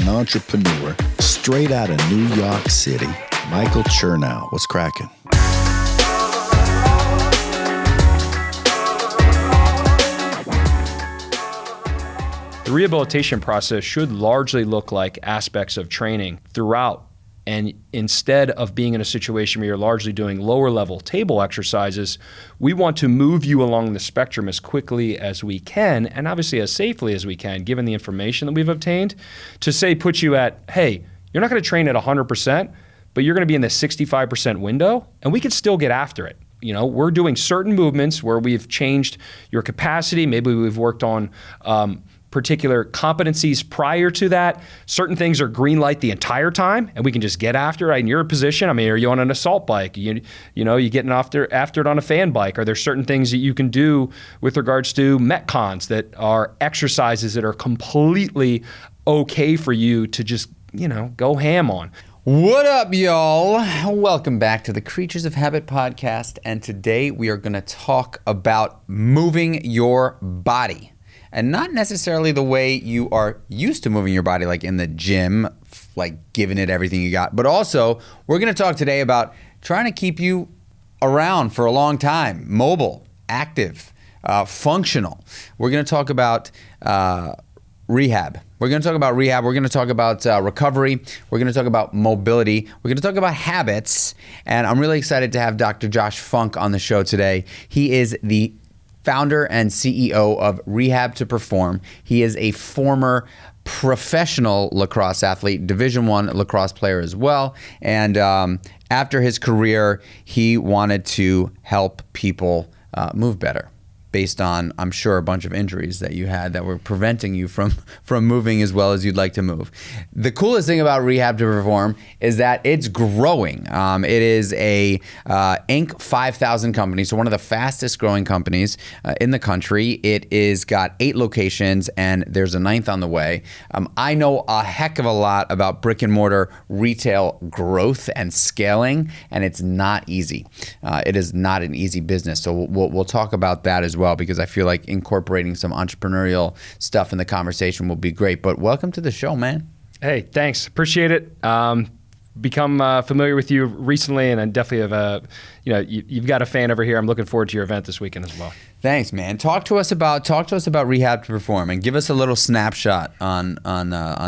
and entrepreneur straight out of New York City, Michael Chernow. What's cracking? The rehabilitation process should largely look like aspects of training throughout. And instead of being in a situation where you're largely doing lower level table exercises, we want to move you along the spectrum as quickly as we can, and obviously as safely as we can, given the information that we've obtained, to say put you at, hey, you're not gonna train at 100%, but you're gonna be in the 65% window, and we can still get after it. You know, we're doing certain movements where we've changed your capacity. Maybe we've worked on particular competencies prior to that. Certain things are green light the entire time, and we can just get after it in your position. I mean, are you on an assault bike? You getting after it on a fan bike? Are there certain things that you can do with regards to Metcons that are exercises that are completely okay for you to just, go ham on? What up, y'all? Welcome back to the Creatures of Habit podcast, and today we are going to talk about moving your body. And not necessarily the way you are used to moving your body, like in the gym, like giving it everything you got. But also, we're going to talk today about trying to keep you around for a long time, mobile, active, functional. We're going to talk about rehab. We're going to talk about rehab. We're going to talk about recovery. We're going to talk about mobility. We're going to talk about habits. And I'm really excited to have Dr. Josh Funk on the show today. He is the founder and CEO of Rehab to Perform. He is a former professional lacrosse athlete, Division I lacrosse player as well. And after his career, he wanted to help people move better, based on, I'm sure, a bunch of injuries that you had that were preventing you from moving as well as you'd like to move. The coolest thing about Rehab to Perform is that it's growing. It is a Inc. 5000 company, so one of the fastest growing companies in the country. It is got 8 locations, and there's a 9th on the way. I know a heck of a lot about brick and mortar retail growth and scaling, and it's not easy. It is not an easy business, so we'll talk about that as well, because I feel like incorporating some entrepreneurial stuff in the conversation will be great. But welcome to the show, man. Hey, thanks. Appreciate it. Become familiar with you recently, and I definitely have you've got a fan over here. I'm looking forward to your event this weekend as well. Thanks, man. Talk to us about Rehab to Perform, and give us a little snapshot on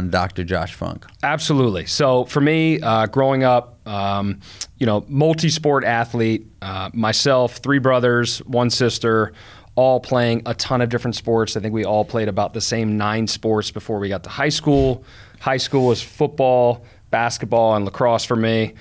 Dr. Josh Funk. Absolutely. So for me, growing up, multi-sport athlete, myself, 3 brothers, 1 sister, all playing a ton of different sports. I think we all played about the same 9 sports before we got to high school. High school was football, basketball, and lacrosse for me.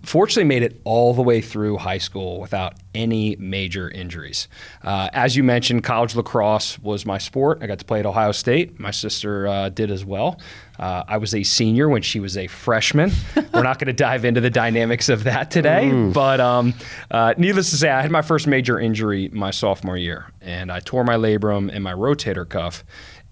Fortunately made it all the way through high school without any major injuries. As you mentioned, college lacrosse was my sport. I got to play at Ohio State. My sister did as well. I was a senior when she was a freshman. We're not going to dive into the dynamics of that today, but needless to say, I had my first major injury my sophomore year, and I tore my labrum and my rotator cuff.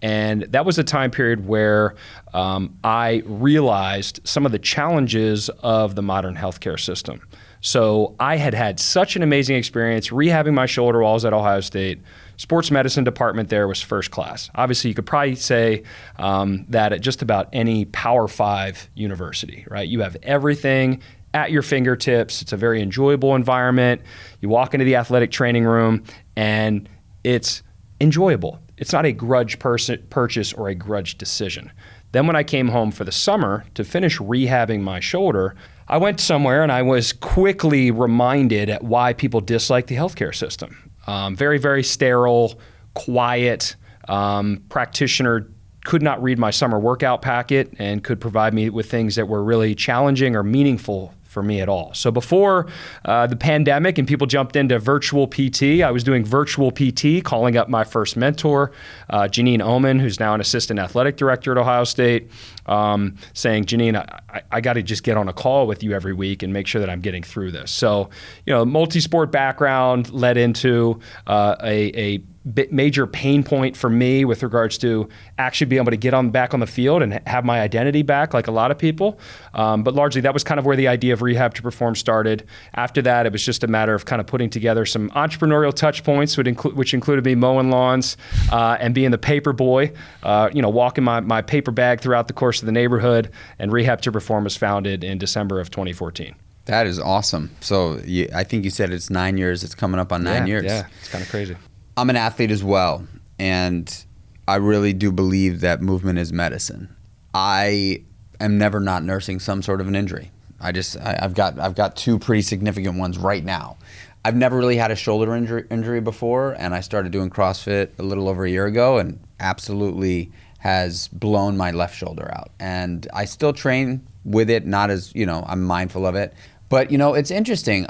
And that was a time period where I realized some of the challenges of the modern healthcare system. So I had such an amazing experience rehabbing my shoulder while I was at Ohio State. Sports medicine department there was first class. Obviously, you could probably say that at just about any Power 5 university, right? You have everything at your fingertips. It's a very enjoyable environment. You walk into the athletic training room, and it's enjoyable. It's not a grudge purchase or a grudge decision. Then when I came home for the summer to finish rehabbing my shoulder, I went somewhere and I was quickly reminded at why people dislike the healthcare system. Very, very sterile, quiet, practitioner could not read my summer workout packet and could provide me with things that were really challenging or meaningful for me at all. So before the pandemic and people jumped into virtual PT, I was doing virtual PT, calling up my first mentor, Janine Oman, who's now an assistant athletic director at Ohio State, saying, Janine, I got to just get on a call with you every week and make sure that I'm getting through this. So, multi-sport background led into a major pain point for me with regards to actually being able to get back on the field and have my identity back, like a lot of people. But largely, that was kind of where the idea of Rehab to Perform started. After that, it was just a matter of kind of putting together some entrepreneurial touch points, which included me mowing lawns and being the paper boy, walking my paper bag throughout the course of the neighborhood. And Rehab to Perform was founded in December of 2014. That is awesome. So I think you said it's 9 years. It's coming up on 9 years. Yeah, it's kind of crazy. I'm an athlete as well, and I really do believe that movement is medicine. I am never not nursing some sort of an injury. I've got two pretty significant ones right now. I've never really had a shoulder injury before, and I started doing CrossFit a little over a year ago, and absolutely has blown my left shoulder out. And I still train with it, not as, I'm mindful of it. But, it's interesting.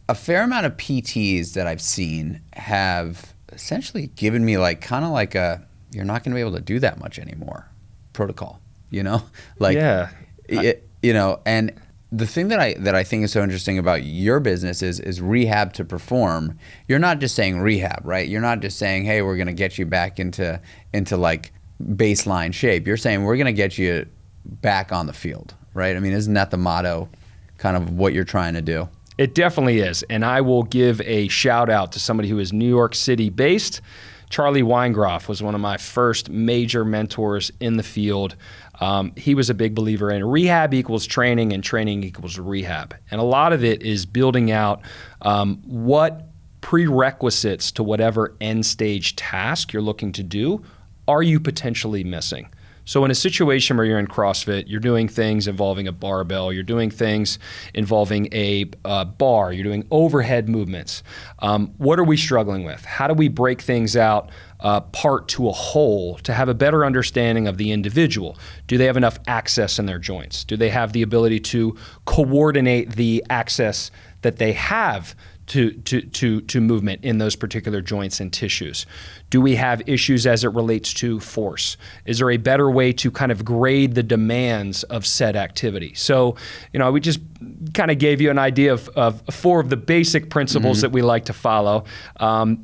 A fair amount of PTs that I've seen have essentially given me kind of like a, you're not going to be able to do that much anymore protocol, and the thing that I think is so interesting about your business is Rehab to Perform. You're not just saying rehab, right? You're not just saying, hey, we're going to get you back into like baseline shape. You're saying we're going to get you back on the field, right? I mean, isn't that the motto, kind of what you're trying to do? It definitely is. And I will give a shout out to somebody who is New York City based. Charlie Weingroff was one of my first major mentors in the field. He was a big believer in rehab equals training and training equals rehab. And a lot of it is building out what prerequisites to whatever end stage task you're looking to do are you potentially missing. So in a situation where you're in CrossFit, you're doing things involving a barbell, you're doing things involving a bar, you're doing overhead movements. What are we struggling with? How do we break things out part to a whole to have a better understanding of the individual? Do they have enough access in their joints? Do they have the ability to coordinate the access that they have to movement in those particular joints and tissues? Do we have issues as it relates to force? Is there a better way to kind of grade the demands of said activity? So, we just kind of gave you an idea of four of the basic principles that we like to follow.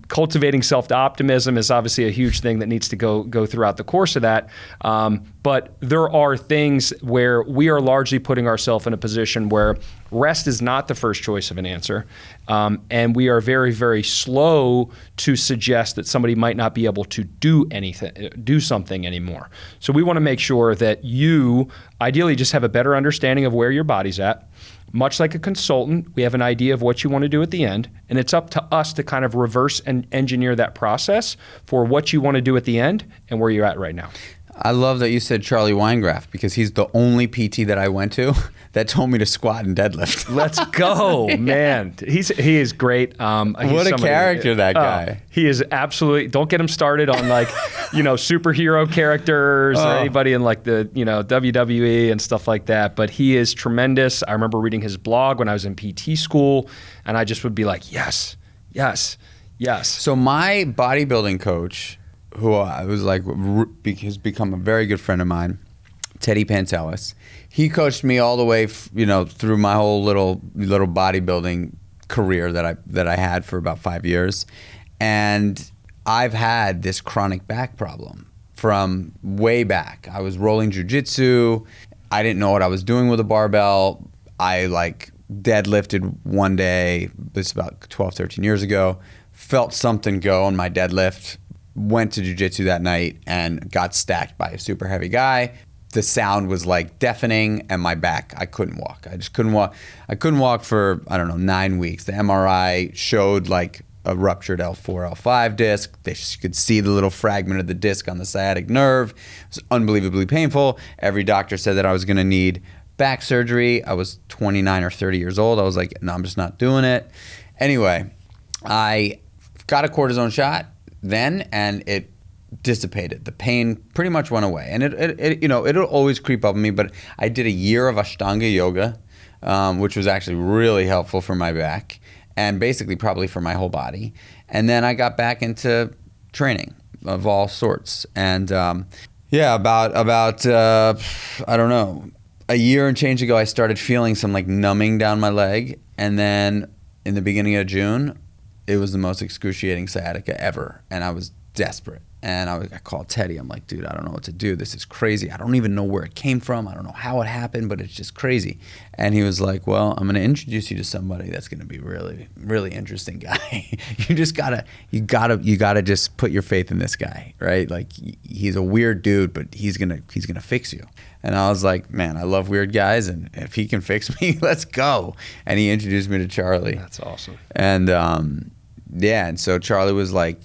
Cultivating self-optimism is obviously a huge thing that needs to go throughout the course of that. But there are things where we are largely putting ourselves in a position where rest is not the first choice of an answer. And we are very, very slow to suggest that somebody might not be able to do something anymore. So we want to make sure that you ideally just have a better understanding of where your body's at. Much like a consultant, we have an idea of what you want to do at the end, and it's up to us to kind of reverse and engineer that process for what you want to do at the end and where you're at right now. I love that you said Charlie Weingraff, because he's the only PT that I went to that told me to squat and deadlift. Let's go, man. He is great. What a character, that guy. He is absolutely, don't get him started on superhero characters or anybody in the, WWE and stuff like that. But he is tremendous. I remember reading his blog when I was in PT school, and I just would be like, yes, yes, yes. So my bodybuilding coach, who I was has become a very good friend of mine, Teddy Pantelis. He coached me all the way, through my whole little bodybuilding career that I had for about 5 years, and I've had this chronic back problem from way back. I was rolling jujitsu. I didn't know what I was doing with a barbell. I deadlifted one day. This is about 12, 13 years ago. Felt something go on my deadlift. Went to jiu-jitsu that night and got stacked by a super heavy guy. The sound was deafening, and my back, I couldn't walk. I just couldn't walk. I couldn't walk for, 9 weeks. The MRI showed a ruptured L4, L5 disc. They could see the little fragment of the disc on the sciatic nerve. It was unbelievably painful. Every doctor said that I was going to need back surgery. I was 29 or 30 years old. I was like, no, I'm just not doing it. Anyway, I got a cortisone shot then, and it dissipated. The pain pretty much went away, and it'll always creep up on me. But I did a year of Ashtanga yoga, which was actually really helpful for my back, and basically probably for my whole body. And then I got back into training of all sorts, and about I don't know, a year and change ago, I started feeling some numbing down my leg, and then in the beginning of June, it was the most excruciating sciatica ever, and I was desperate. And I called Teddy. I'm like, dude, I don't know what to do. This is crazy. I don't even know where it came from. I don't know how it happened, but it's just crazy. And he was like, well, I'm going to introduce you to somebody that's going to be really, really interesting guy. you gotta just put your faith in this guy, right? Like, he's a weird dude, but he's gonna fix you. And I was like, man, I love weird guys, and if he can fix me, let's go. And he introduced me to Charlie. That's awesome. And and so Charlie was like,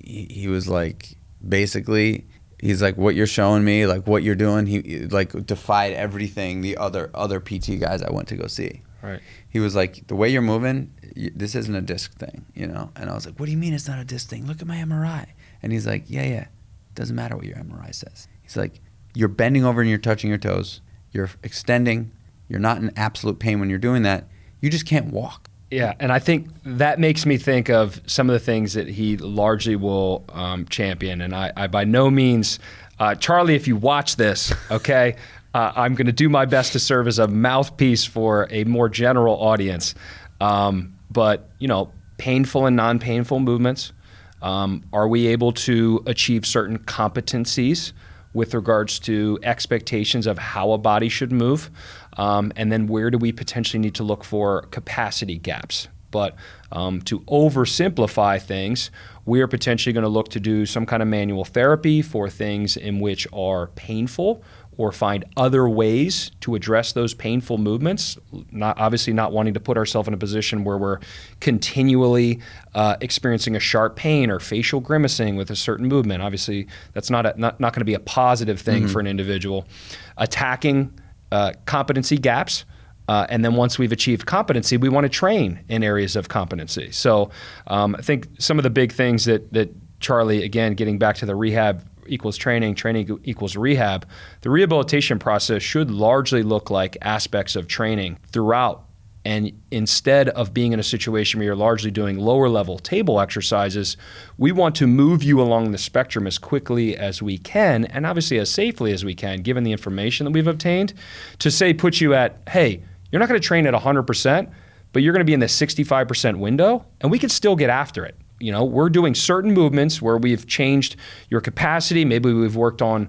he was like, basically, he's like, what you're showing me, like what you're doing, he like defied everything the other PT guys I went to go see. Right. He was like, the way you're moving, this isn't a disc thing, And I was like, what do you mean it's not a disc thing? Look at my MRI. And he's like, yeah, doesn't matter what your MRI says. He's like, you're bending over and you're touching your toes, you're extending, you're not in absolute pain when you're doing that, you just can't walk. Yeah, and I think that makes me think of some of the things that he largely will champion. And I by no means, Charlie, if you watch this, okay, I'm going to do my best to serve as a mouthpiece for a more general audience. But, painful and non-painful movements, are we able to achieve certain competencies with regards to expectations of how a body should move? And then where do we potentially need to look for capacity gaps? But to oversimplify things, we are potentially going to look to do some kind of manual therapy for things in which are painful, or find other ways to address those painful movements, obviously not wanting to put ourselves in a position where we're continually experiencing a sharp pain or facial grimacing with a certain movement. Obviously, that's not going to be a positive thing for an individual. Attacking competency gaps, and then once we've achieved competency, we want to train in areas of competency. So I think some of the big things that Charlie, again, getting back to the rehab equals training, training equals rehab, the rehabilitation process should largely look like aspects of training throughout. And instead of being in a situation where you're largely doing lower level table exercises, we want to move you along the spectrum as quickly as we can, and obviously as safely as we can, given the information that we've obtained, to say, put you at, hey, you're not going to train at 100%, but you're going to be in the 65% window, and we can still get after it. We're doing certain movements where we've changed your capacity. Maybe we've worked on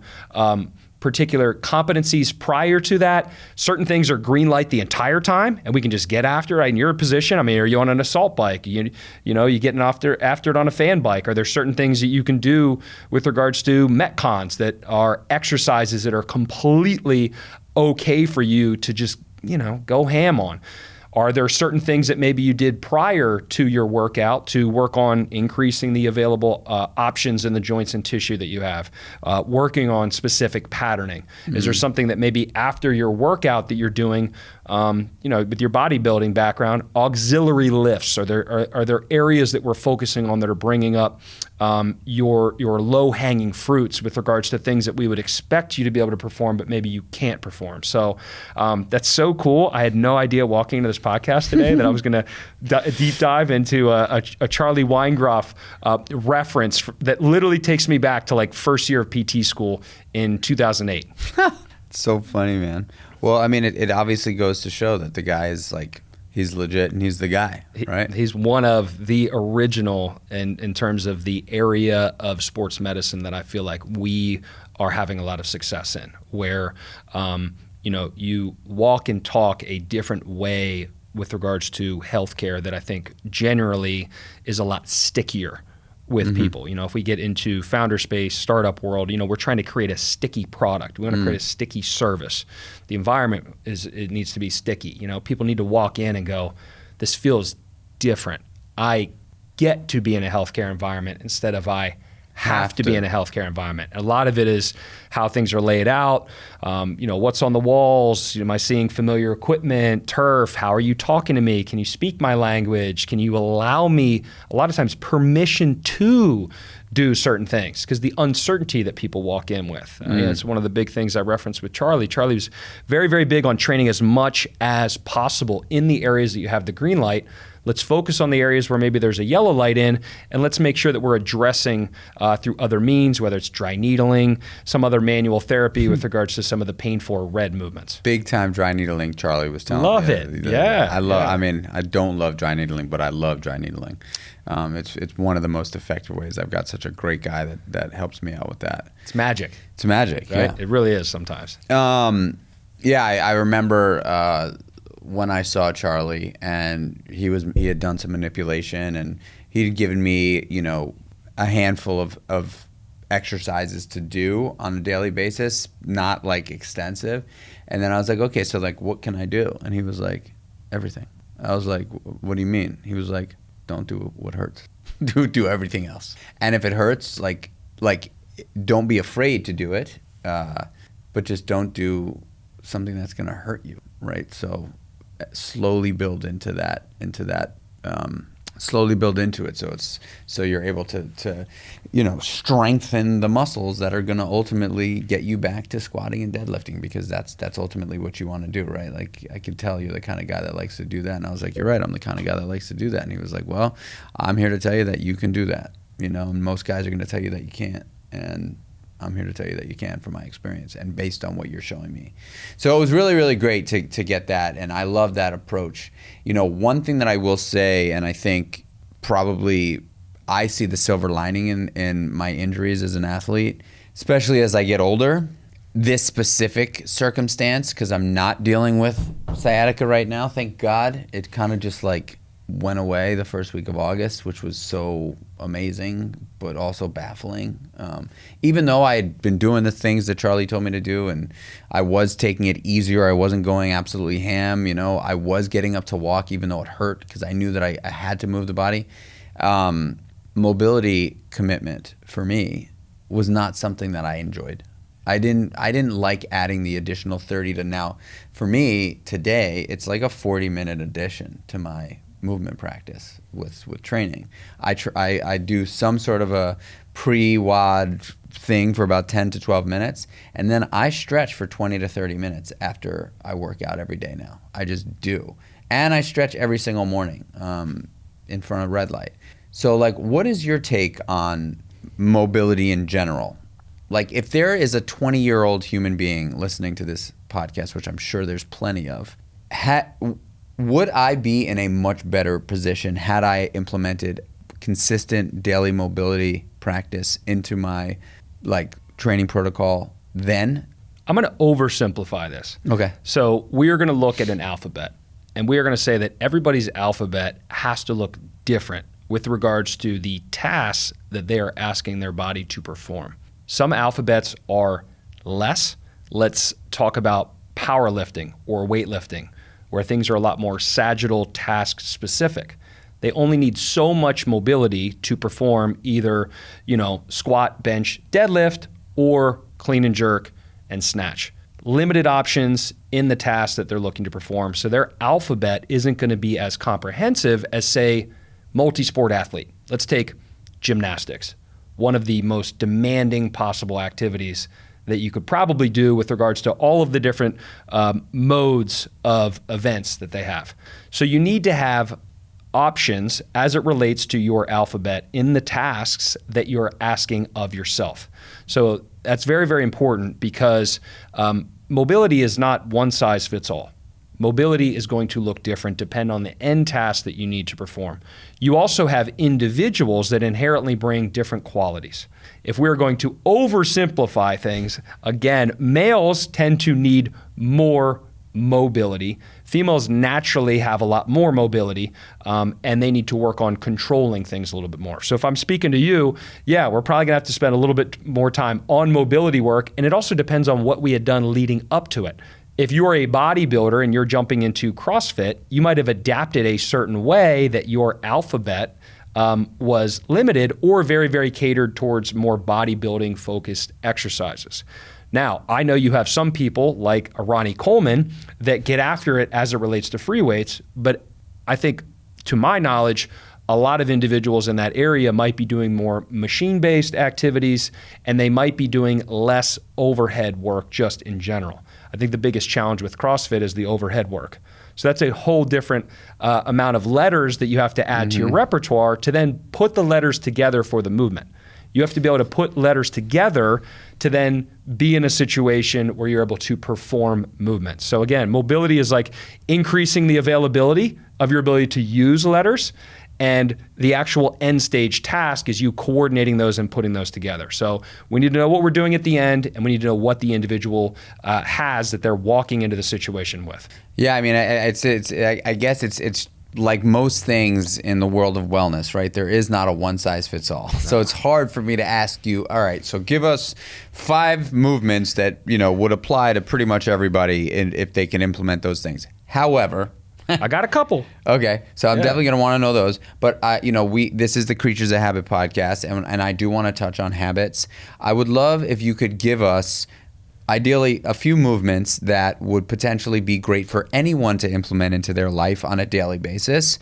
particular competencies prior to that. Certain things are green light the entire time, and we can just get after it in your position. I mean, are you on an assault bike? You getting after it on a fan bike? Are there certain things that you can do with regards to Metcons that are exercises that are completely okay for you to just, go ham on? Are there certain things that maybe you did prior to your workout to work on increasing the available options in the joints and tissue that you have? Working on specific patterning. Is there something that maybe after your workout that you're doing, with your bodybuilding background, auxiliary lifts? Are there areas that we're focusing on that are bringing up your low-hanging fruits with regards to things that we would expect you to be able to perform, but maybe you can't perform? So that's so cool. I had no idea walking into this podcast today that I was going to deep dive into a Charlie Weingroff reference that literally takes me back to like first year of PT school in 2008. It's so funny, man. Well, I mean, it obviously goes to show that the guy is like, he's legit and he's the guy, right? He's one of the original in terms of the area of sports medicine that I feel like we are having a lot of success in, where you walk and talk a different way with regards to healthcare that I think generally is a lot stickier with people. If we get into founder space, startup world, we're trying to create a sticky product. We want to create a sticky service. The environment it needs to be sticky. People need to walk in and go, this feels different. I get to be in a healthcare environment instead of I have to be in a healthcare environment. A lot of it is how things are laid out, what's on the walls, am I seeing familiar equipment, turf, how are you talking to me, can you speak my language, can you allow me, a lot of times, permission to do certain things, because the uncertainty that people walk in with. It's one of the big things I referenced with Charlie. Charlie was very, very big on training as much as possible in the areas that you have the green light, Let's focus on the areas where maybe there's a yellow light in, and let's make sure that we're addressing through other means, whether it's dry needling, some other manual therapy with regards to some of the painful red movements. Big time dry needling, Charlie was telling Love me. it. Yeah. I mean, I don't love dry needling, but I love dry needling. It's one of the most effective ways. I've got such a great guy that helps me out with that. It's magic. It's magic, right? yeah. It really is sometimes. I remember when I saw Charlie, and he had done some manipulation, and he'd given me, a handful of exercises to do on a daily basis, not like extensive. And then I was like, okay, so like, what can I do? And he was like, everything. I was like, what do you mean? He was like, don't do what hurts. do everything else. And if it hurts, like don't be afraid to do it, but just don't do something that's going to hurt you, right? So slowly build into that. Slowly build into it, so you're able to strengthen the muscles that are going to ultimately get you back to squatting and deadlifting, because that's ultimately what you want to do, right? Like, I could tell you're the kind of guy that likes to do that, and I was like, you're right, I'm the kind of guy that likes to do that. And he was like, well, I'm here to tell you that you can do that, and most guys are going to tell you that you can't, and I'm here to tell you that you can from my experience and based on what you're showing me. So it was really, really great to get that, and I love that approach. One thing that I will say, and I think probably I see the silver lining in my injuries as an athlete, especially as I get older, this specific circumstance, because I'm not dealing with sciatica right now, thank God. It kind of just like went away the first week of August, which was so amazing, but also baffling. Even though I had been doing the things that Charlie told me to do, and I was taking it easier, I wasn't going absolutely ham, I was getting up to walk even though it hurt, because I knew that I had to move the body. Mobility commitment for me was not something that I enjoyed. I didn't like adding the additional 30 to now. For me, today, it's like a 40-minute addition to my movement practice with training. I do some sort of a pre-WOD thing for about 10 to 12 minutes, and then I stretch for 20 to 30 minutes after I work out every day now. I just do. And I stretch every single morning in front of red light. So like, what is your take on mobility in general? Like, if there is a 20-year-old human being listening to this podcast, which I'm sure there's plenty of, would I be in a much better position had I implemented consistent daily mobility practice into my training protocol then? I'm going to oversimplify this. Okay. So we are going to look at an alphabet, and we are going to say that everybody's alphabet has to look different with regards to the tasks that they are asking their body to perform. Some alphabets are less. Let's talk about powerlifting or weightlifting, where things are a lot more sagittal task specific. They only need so much mobility to perform either, squat, bench, deadlift, or clean and jerk and snatch. Limited options in the tasks that they're looking to perform. So their alphabet isn't going to be as comprehensive as, say, multi-sport athlete. Let's take gymnastics, one of the most demanding possible activities that you could probably do with regards to all of the different modes of events that they have. So you need to have options as it relates to your alphabet in the tasks that you're asking of yourself. So that's very, very important, because mobility is not one size fits all. Mobility is going to look different depending on the end task that you need to perform. You also have individuals that inherently bring different qualities. If we're going to oversimplify things, again, males tend to need more mobility. Females naturally have a lot more mobility, and they need to work on controlling things a little bit more. So if I'm speaking to you, yeah, we're probably gonna have to spend a little bit more time on mobility work, and it also depends on what we had done leading up to it. If you're a bodybuilder and you're jumping into CrossFit, you might have adapted a certain way that your alphabet was limited or very, very catered towards more bodybuilding focused exercises. Now, I know you have some people like a Ronnie Coleman that get after it as it relates to free weights, but I think, to my knowledge, a lot of individuals in that area might be doing more machine-based activities, and they might be doing less overhead work just in general. I think the biggest challenge with CrossFit is the overhead work. So that's a whole different amount of letters that you have to add to your repertoire to then put the letters together for the movement. You have to be able to put letters together to then be in a situation where you're able to perform movements. So again, mobility is like increasing the availability of your ability to use letters, and the actual end stage task is you coordinating those and putting those together. So we need to know what we're doing at the end, and we need to know what the individual has that they're walking into the situation with. Yeah, I mean, I guess it's like most things in the world of wellness, right? There is not a one size fits all. No. So it's hard for me to ask you, all right, so give us 5 movements that, you know, would apply to pretty much everybody if they can implement those things. However, I got a couple. Okay, so I'm definitely going to want to know those. But this is the Creatures of Habit podcast, and I do want to touch on habits. I would love if you could give us, ideally, a few movements that would potentially be great for anyone to implement into their life on a daily basis.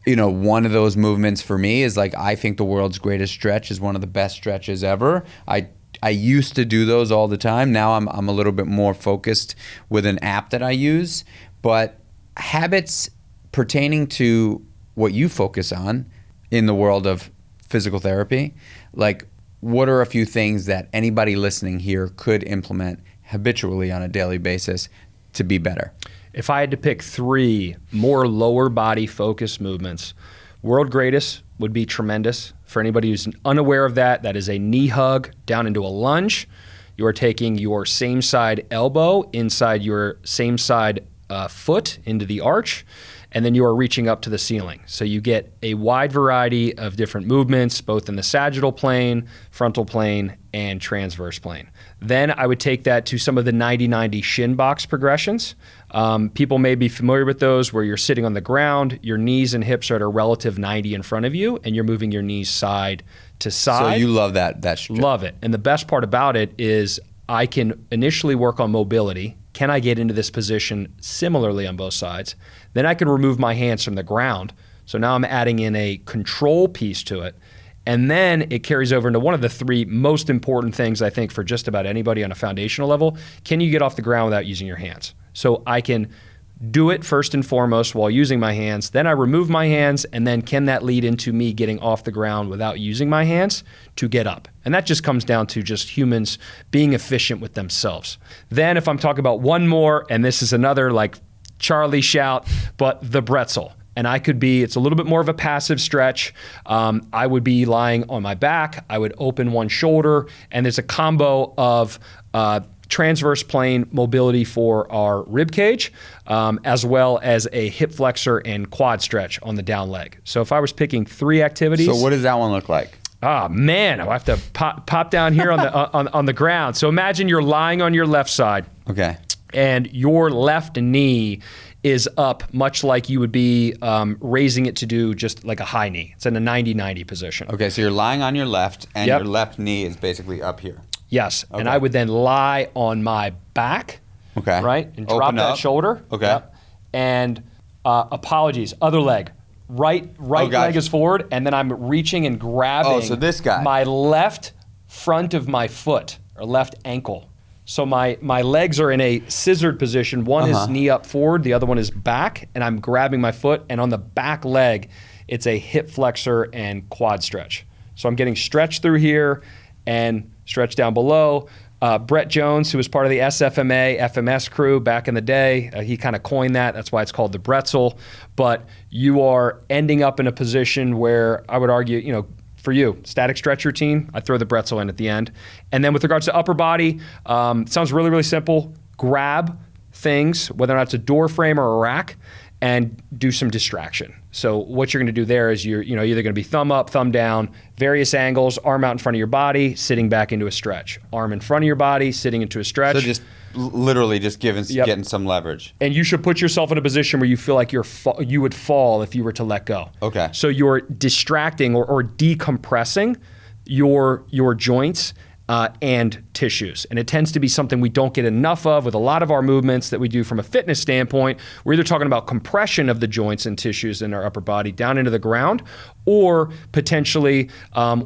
You know, one of those movements for me is like, I think the world's greatest stretch is one of the best stretches ever. I used to do those all the time. Now I'm a little bit more focused with an app that I use, but habits pertaining to what you focus on in the world of physical therapy, like what are a few things that anybody listening here could implement habitually on a daily basis to be better? If I had to pick 3 more lower body focused movements, world greatest would be tremendous. For anybody who's unaware of that, that is a knee hug down into a lunge. You are taking your same side elbow inside your same side foot into the arch, and then you are reaching up to the ceiling. So you get a wide variety of different movements, both in the sagittal plane, frontal plane, and transverse plane. Then I would take that to some of the 90-90 shin box progressions. People may be familiar with those, where you're sitting on the ground, your knees and hips are at a relative 90 in front of you, and you're moving your knees side to side. So you love that stretch. Love it. And the best part about it is I can initially work on mobility. Can I get into this position similarly on both sides? Then I can remove my hands from the ground. So now I'm adding in a control piece to it. And then it carries over into one of the 3 most important things, I think, for just about anybody on a foundational level. Can you get off the ground without using your hands? So I can do it first and foremost while using my hands. Then I remove my hands, and then can that lead into me getting off the ground without using my hands to get up? And that just comes down to just humans being efficient with themselves. Then if I'm talking about one more, and this is another like Charlie shout, but the bretzel. And it's a little bit more of a passive stretch. I would be lying on my back. I would open one shoulder, and there's a combo of transverse plane mobility for our rib cage, as well as a hip flexor and quad stretch on the down leg. So if I was picking 3 activities. So what does that one look like? Ah, man, I have to pop down here on the on the ground. So imagine you're lying on your left side. Okay. And your left knee is up, much like you would be raising it to do just like a high knee. It's in a 90-90 position. Okay, so you're lying on your left, and your left knee is basically up here. Yes, okay. And I would then lie on my back, right, and drop that shoulder. Okay. Yep. And apologies, other leg. Right leg is forward, and then I'm reaching and grabbing so this guy. My left front of my foot, or left ankle. So my legs are in a scissored position. One is knee up forward, the other one is back, and I'm grabbing my foot, and on the back leg, it's a hip flexor and quad stretch. So I'm getting stretched through here and stretched down below. Brett Jones, who was part of the SFMA, FMS crew back in the day, he kind of coined that. That's why it's called the bretzel. But you are ending up in a position where I would argue, for you, static stretch routine, I throw the bretzel in at the end. And then with regards to upper body, sounds really, really simple. Grab things, whether or not it's a door frame or a rack, and do some distraction. So what you're going to do there is you're either going to be thumb up, thumb down, various angles, arm out in front of your body, sitting back into a stretch. Arm in front of your body, sitting into a stretch. So just literally just getting some leverage. And you should put yourself in a position where you feel like you would fall if you were to let go. Okay. So you're distracting or decompressing your joints and tissues. And it tends to be something we don't get enough of with a lot of our movements that we do from a fitness standpoint. We're either talking about compression of the joints and tissues in our upper body down into the ground, or potentially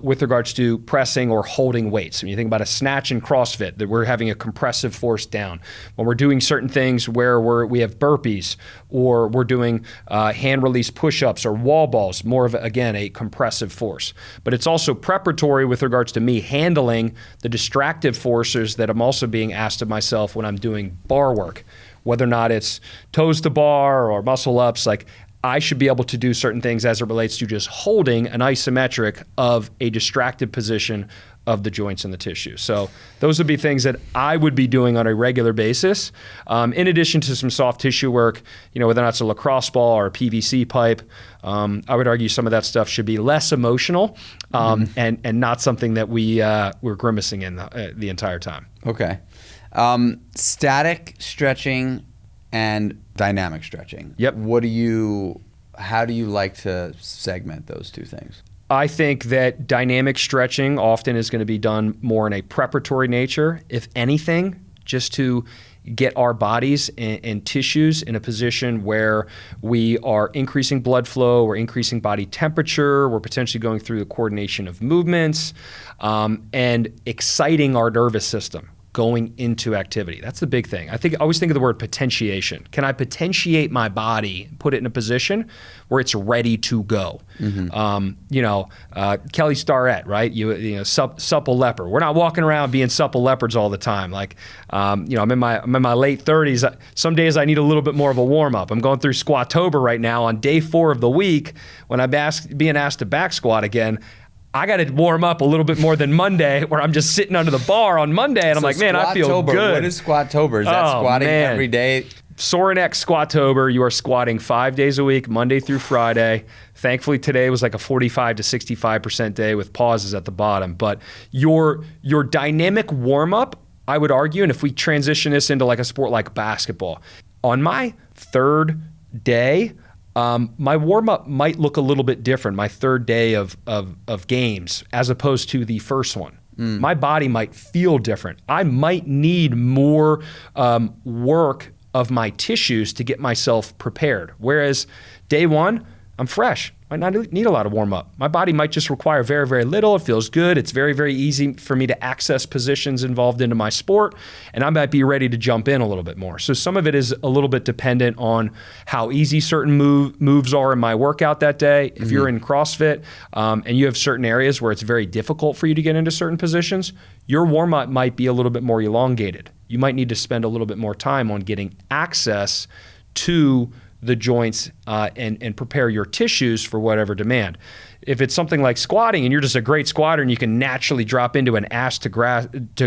with regards to pressing or holding weights. When you think about a snatch in CrossFit, that we're having a compressive force down. When we're doing certain things where we have burpees, or we're doing hand release push-ups or wall balls, more of, again, a compressive force. But it's also preparatory with regards to me handling the distractive forces that I'm also being asked of myself when I'm doing bar work, whether or not it's toes to bar or muscle ups. Like, I should be able to do certain things as it relates to just holding an isometric of a distracted position of the joints and the tissue. So those would be things that I would be doing on a regular basis. In addition to some soft tissue work, whether or not it's a lacrosse ball or a PVC pipe, I would argue some of that stuff should be less emotional and not something that we're grimacing in the entire time. Okay. Static stretching and dynamic stretching. Yep. How do you like to segment those two things? I think that dynamic stretching often is going to be done more in a preparatory nature, if anything, just to get our bodies and tissues in a position where we are increasing blood flow, we're increasing body temperature, we're potentially going through the coordination of movements, and exciting our nervous system going into activity. That's the big thing. I always think of the word potentiation. Can I potentiate my body, put it in a position where it's ready to go? Kelly Starrett, right? Supple leopard. We're not walking around being supple leopards all the time. Like, I'm in my late 30s. Some days I need a little bit more of a warm up. I'm going through Squattober right now on day 4 of the week. When I'm being asked to back squat again, I got to warm up a little bit more than Monday, where I'm just sitting under the bar on Monday, and I'm like, man, I feel good. What is Squattober? Is that squatting every day? Sorinex Squattober, you are squatting 5 days a week, Monday through Friday. Thankfully, today was like a 45 to 65% day with pauses at the bottom. But your dynamic warm-up, I would argue, and if we transition this into like a sport like basketball, on my third day, my warm-up might look a little bit different, my third day of games, as opposed to the first one. My body might feel different. I might need more work of my tissues to get myself prepared. Whereas day 1, I'm fresh. I might not need a lot of warm-up. My body might just require very, very little. It feels good. It's very, very easy for me to access positions involved into my sport, and I might be ready to jump in a little bit more. So some of it is a little bit dependent on how easy certain moves are in my workout that day. If you're in CrossFit and you have certain areas where it's very difficult for you to get into certain positions, your warm-up might be a little bit more elongated. You might need to spend a little bit more time on getting access to the joints and prepare your tissues for whatever demand. If it's something like squatting and you're just a great squatter and you can naturally drop into an ass to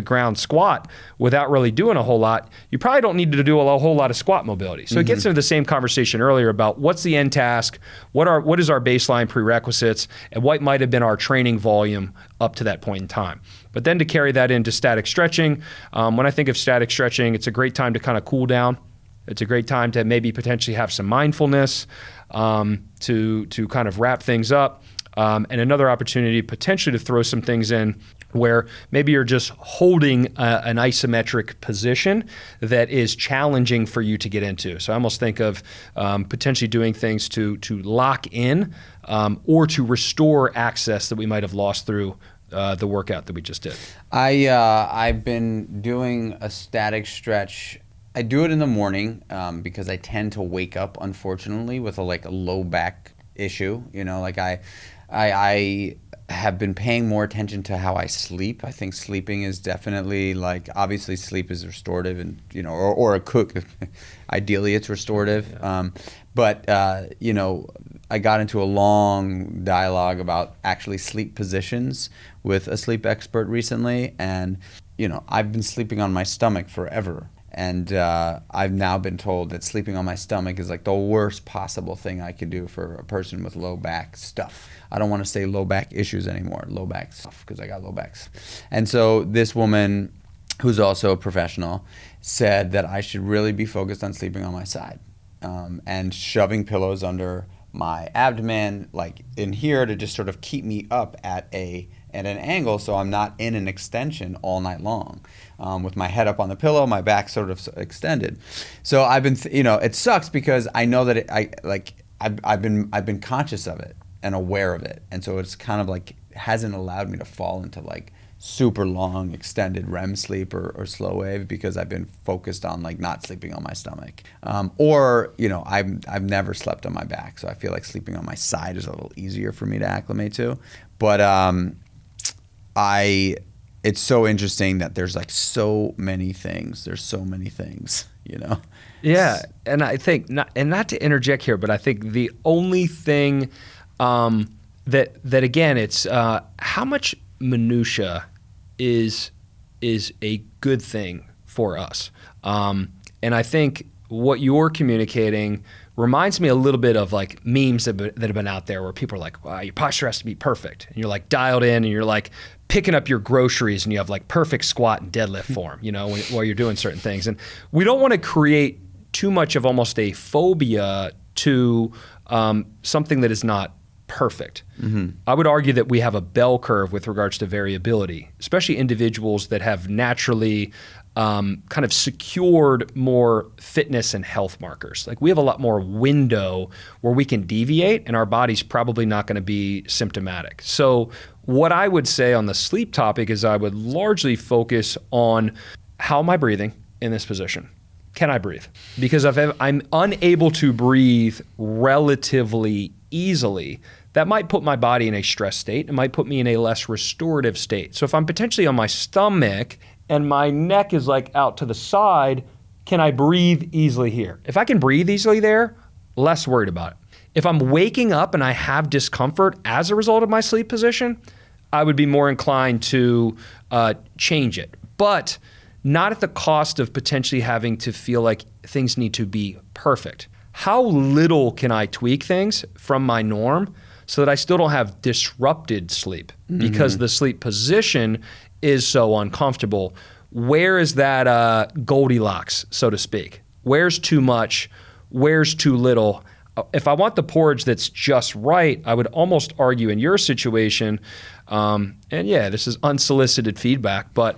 ground squat without really doing a whole lot, you probably don't need to do a whole lot of squat mobility. So it gets into the same conversation earlier about what's the end task, what is our baseline prerequisites, and what might have been our training volume up to that point in time. But then to carry that into static stretching, when I think of static stretching, it's a great time to kind of cool down. It's a great time to maybe potentially have some mindfulness to kind of wrap things up. And another opportunity potentially to throw some things in where maybe you're just holding an isometric position that is challenging for you to get into. So I almost think of potentially doing things to lock in or to restore access that we might have lost through the workout that we just did. I've been doing a static stretch. I do it in the morning because I tend to wake up, unfortunately, with a low back issue. I have been paying more attention to how I sleep. I think sleeping is definitely obviously sleep is restorative, and or a cook. Ideally, it's restorative. But I got into a long dialogue about actually sleep positions with a sleep expert recently, and I've been sleeping on my stomach forever. And I've now been told that sleeping on my stomach is the worst possible thing I could do for a person with low back stuff. I don't want to say low back issues anymore, low back stuff, because I got low backs. And so this woman, who's also a professional, said that I should really be focused on sleeping on my side and shoving pillows under my abdomen, in here, to just sort of keep me up at a at an angle so I'm not in an extension all night long. With my head up on the pillow, my back sort of extended. So I've been, it sucks because I know that I've been conscious of it and aware of it, and so it's kind of like hasn't allowed me to fall into like super long extended REM sleep or slow wave because I've been focused on like not sleeping on my stomach, or I've never slept on my back, so I feel like sleeping on my side is a little easier for me to acclimate to. But it's so interesting that there's like so many things. There's so many things, Yeah, and I think not to interject here, but I think the only thing that again, it's how much minutia is a good thing for us. And I think what you're communicating reminds me a little bit of like memes that have been out there where people are like, wow, your posture has to be perfect. And you're like dialed in and you're like picking up your groceries and you have like perfect squat and deadlift form, while you're doing certain things. And we don't want to create too much of almost a phobia to something that is not perfect. Mm-hmm. I would argue that we have a bell curve with regards to variability, especially individuals that have naturally kind of secured more fitness and health markers. Like we have a lot more window where we can deviate and our body's probably not going to be symptomatic. So what I would say on the sleep topic is I would largely focus on how am I breathing in this position? Can I breathe? Because if I'm unable to breathe relatively easily, that might put my body in a stress state. It might put me in a less restorative state. So if I'm potentially on my stomach and my neck is like out to the side, can I breathe easily here? If I can breathe easily there, less worried about it. If I'm waking up and I have discomfort as a result of my sleep position, I would be more inclined to change it. But not at the cost of potentially having to feel like things need to be perfect. How little can I tweak things from my norm so that I still don't have disrupted sleep because the sleep position is so uncomfortable? Where is that Goldilocks, so to speak? Where's too much? Where's too little? If I want the porridge that's just right, I would almost argue in your situation, and yeah, this is unsolicited feedback, but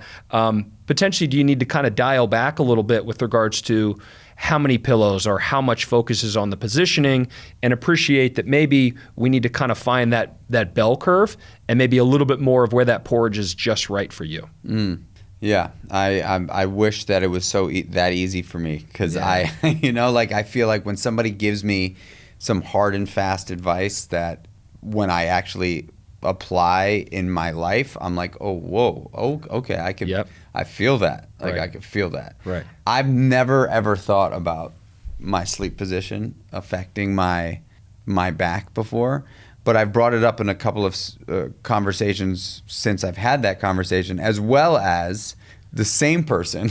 potentially do you need to kind of dial back a little bit with regards to how many pillows or how much focus is on the positioning, and appreciate that maybe we need to kind of find that bell curve and maybe a little bit more of where that porridge is just right for you. Yeah, I wish that it was that easy for me because I feel like when somebody gives me some hard and fast advice that when I actually apply in my life, I'm like, oh, whoa, okay, I feel that. Like I could feel that. Right. I've never ever thought about my sleep position affecting my back before, but I've brought it up in a couple of conversations since I've had that conversation, as well as the same person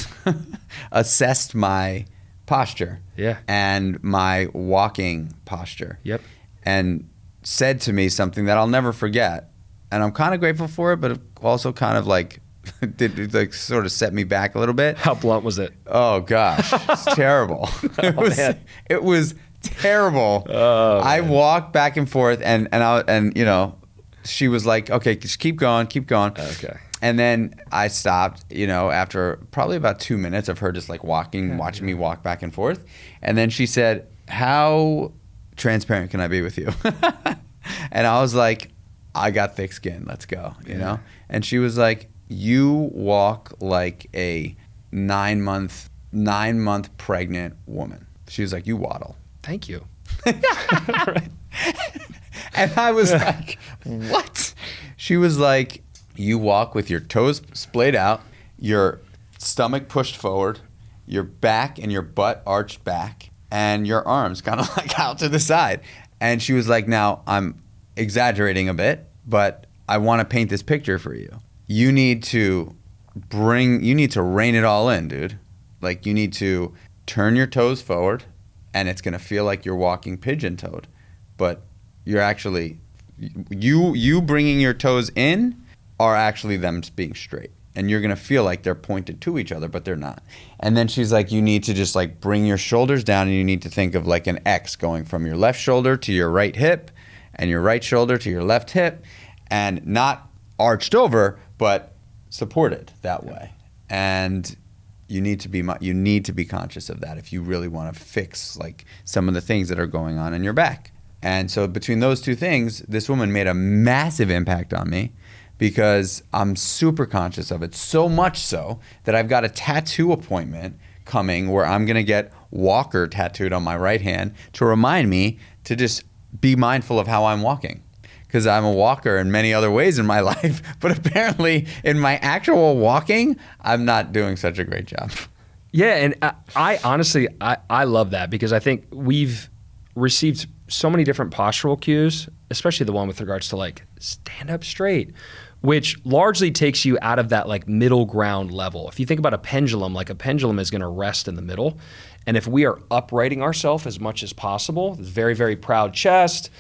assessed my posture and my walking posture. Yep. And said to me something that I'll never forget. And I'm kind of grateful for it, but it also kind of like did like sort of set me back a little bit. How blunt was it? Oh gosh, it's terrible. It was terrible. Oh, I walked back and forth and she was like, okay, just keep going. Okay. And then I stopped, after probably about 2 minutes of her just like watching me walk back and forth. And then she said, how transparent can I be with you? And I was like, I got thick skin. Let's go, you know? And she was like, you walk like a 9 month pregnant woman. She was like, you waddle. Thank you. Right. And I was like, what? She was like, you walk with your toes splayed out, your stomach pushed forward, your back and your butt arched back, and your arms kind of like out to the side. And she was like, now I'm exaggerating a bit, but I want to paint this picture for you. You need to rein it all in, dude. Like you need to turn your toes forward and it's going to feel like you're walking pigeon-toed, but you're actually, you bringing your toes in are actually them being straight. And you're going to feel like they're pointed to each other, but they're not. And then she's like, you need to just like bring your shoulders down and you need to think of like an X going from your left shoulder to your right hip and your right shoulder to your left hip and not arched over, but supported that way. And you need to be conscious of that if you really want to fix like some of the things that are going on in your back. And so between those two things, this woman made a massive impact on me because I'm super conscious of it. So much so that I've got a tattoo appointment coming where I'm going to get walker tattooed on my right hand to remind me to just be mindful of how I'm walking. Because I'm a walker in many other ways in my life, but apparently in my actual walking, I'm not doing such a great job. Yeah, and I honestly, I love that because I think we've received so many different postural cues, especially the one with regards to like stand up straight, which largely takes you out of that like middle ground level. If you think about a pendulum, like a pendulum is gonna rest in the middle. And if we are uprighting ourselves as much as possible, very, very proud chest,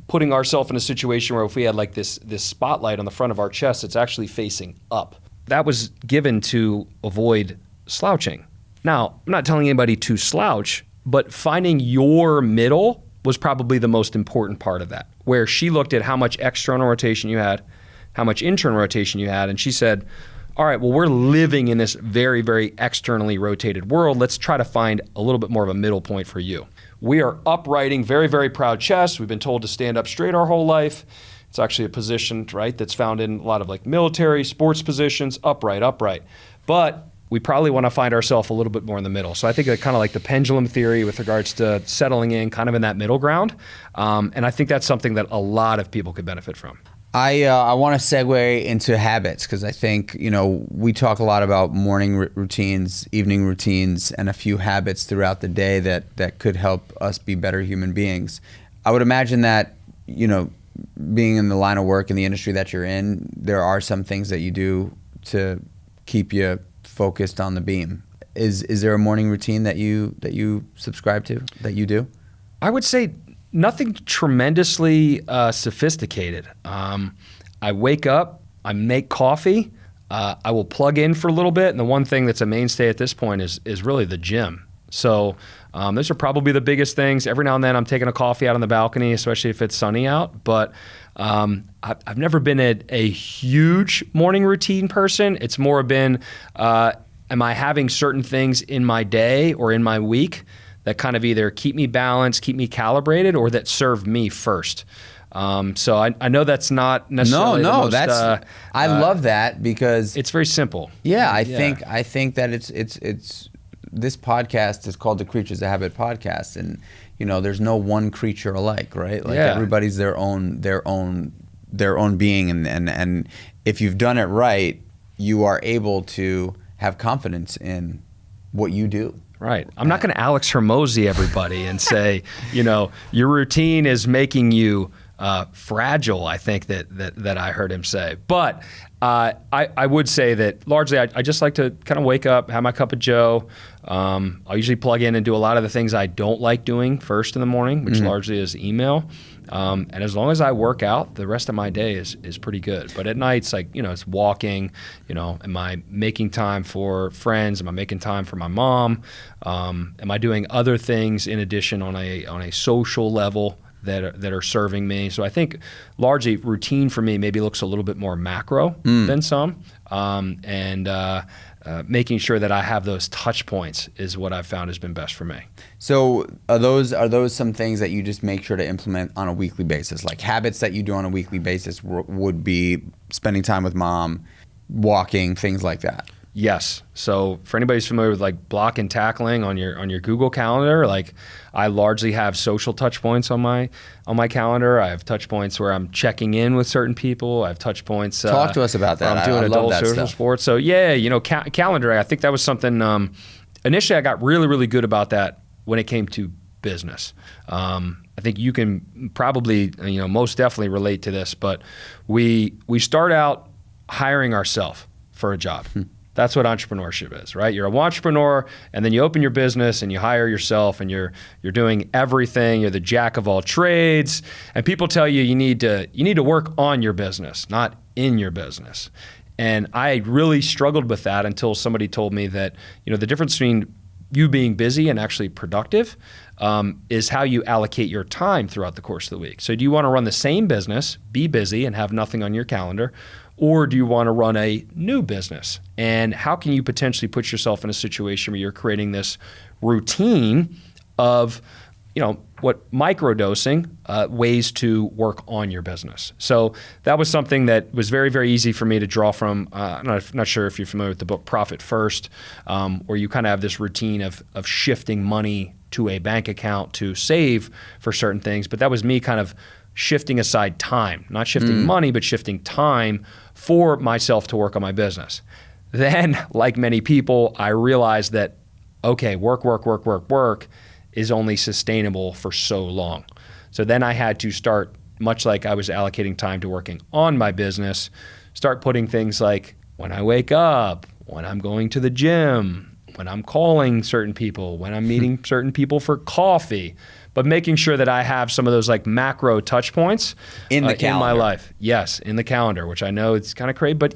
putting ourselves in a situation where if we had like this spotlight on the front of our chest, it's actually facing up. That was given to avoid slouching. Now, I'm not telling anybody to slouch, but finding your middle was probably the most important part of that, where she looked at how much external rotation you had, how much internal rotation you had, and she said, all right, well, we're living in this very, very externally rotated world. Let's try to find a little bit more of a middle point for you. We are uprighting, very, very proud chest. We've been told to stand up straight our whole life. It's actually a position, right, that's found in a lot of like military, sports positions, upright. But we probably want to find ourselves a little bit more in the middle. So I think kind of like the pendulum theory with regards to settling in kind of in that middle ground. And I think that's something that a lot of people could benefit from. I want to segue into habits because I think, we talk a lot about morning routines, evening routines, and a few habits throughout the day that could help us be better human beings. I would imagine that, being in the line of work in the industry that you're in, there are some things that you do to keep you focused on the beam. Is there a morning routine that you subscribe to, that you do? I would say nothing tremendously sophisticated. I wake up, I make coffee, I will plug in for a little bit, and the one thing that's a mainstay at this point is really the gym. So those are probably the biggest things. Every now and then I'm taking a coffee out on the balcony, especially if it's sunny out, but I've never been a huge morning routine person. It's more been, am I having certain things in my day or in my week that kind of either keep me balanced, keep me calibrated, or that serve me first. So I know that's not necessarily the most, I love that because it's very simple. Yeah, I think that it's this podcast is called the Creatures of Habit podcast, and there's no one creature alike, right? Like everybody's their own being, and if you've done it right, you are able to have confidence in what you do. Right. I'm not going to Alex Hormozy everybody and say, your routine is making you fragile, I think that I heard him say. But I would say that largely I just like to kind of wake up, have my cup of joe. I'll usually plug in and do a lot of the things I don't like doing first in the morning, which largely is email. And as long as I work out, the rest of my day is pretty good. But at night, it's like, it's walking, am I making time for friends? Am I making time for my mom? Am I doing other things in addition on a social level that are serving me? So I think largely routine for me maybe looks a little bit more macro than some. Making sure that I have those touch points is what I've found has been best for me. So are those some things that you just make sure to implement on a weekly basis? Like habits that you do on a weekly basis would be spending time with mom, walking, things like that? Yes. So for anybody who's familiar with like block and tackling on your Google Calendar, like I largely have social touch points on my calendar. I have touch points where I'm checking in with certain people. I have touch points. Talk to us about that. I'm doing I adult love that social stuff. sports. So calendar. I think that was something. Initially, I got really, really good about that when it came to business. I think you can probably most definitely relate to this. But we start out hiring ourselves for a job. That's what entrepreneurship is, right? You're an entrepreneur, and then you open your business and you hire yourself, and you're doing everything. You're the jack of all trades, and people tell you you need to work on your business, not in your business. And I really struggled with that until somebody told me that the difference between you being busy and actually productive is how you allocate your time throughout the course of the week. So do you want to run the same business, be busy, and have nothing on your calendar? Or do you want to run a new business? And how can you potentially put yourself in a situation where you're creating this routine of, what microdosing, ways to work on your business. So that was something that was very, very easy for me to draw from. I'm not sure if you're familiar with the book Profit First, where you kind of have this routine of shifting money to a bank account to save for certain things. But that was me kind of shifting aside time, not shifting money, but shifting time for myself to work on my business. Then, like many people, I realized that, okay, work is only sustainable for so long. So then I had to start, much like I was allocating time to working on my business, start putting things like when I wake up, when I'm going to the gym, when I'm calling certain people, when I'm meeting certain people for coffee, but making sure that I have some of those like macro touch points in my life. Yes, in the calendar, which I know it's kind of crazy, but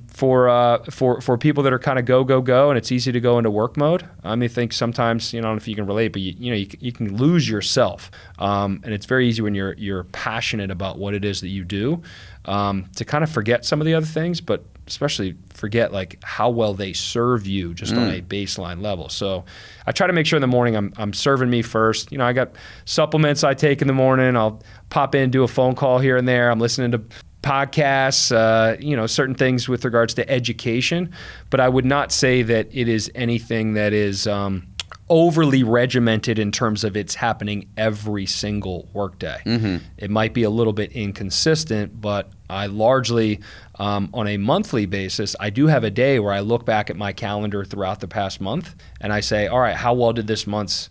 for people that are kind of go, and it's easy to go into work mode. I think sometimes, I don't know if you can relate, but you can lose yourself, and it's very easy when you're passionate about what it is that you do, to kind of forget some of the other things, but especially forget like how well they serve you just on a baseline level. So I try to make sure in the morning I'm serving me first. I got supplements I take in the morning. I'll pop in, do a phone call here and there. I'm listening to podcasts, certain things with regards to education, but I would not say that it is anything that is overly regimented in terms of it's happening every single workday. It might be a little bit inconsistent, but I largely, on a monthly basis, I do have a day where I look back at my calendar throughout the past month and I say, all right, how well did this month's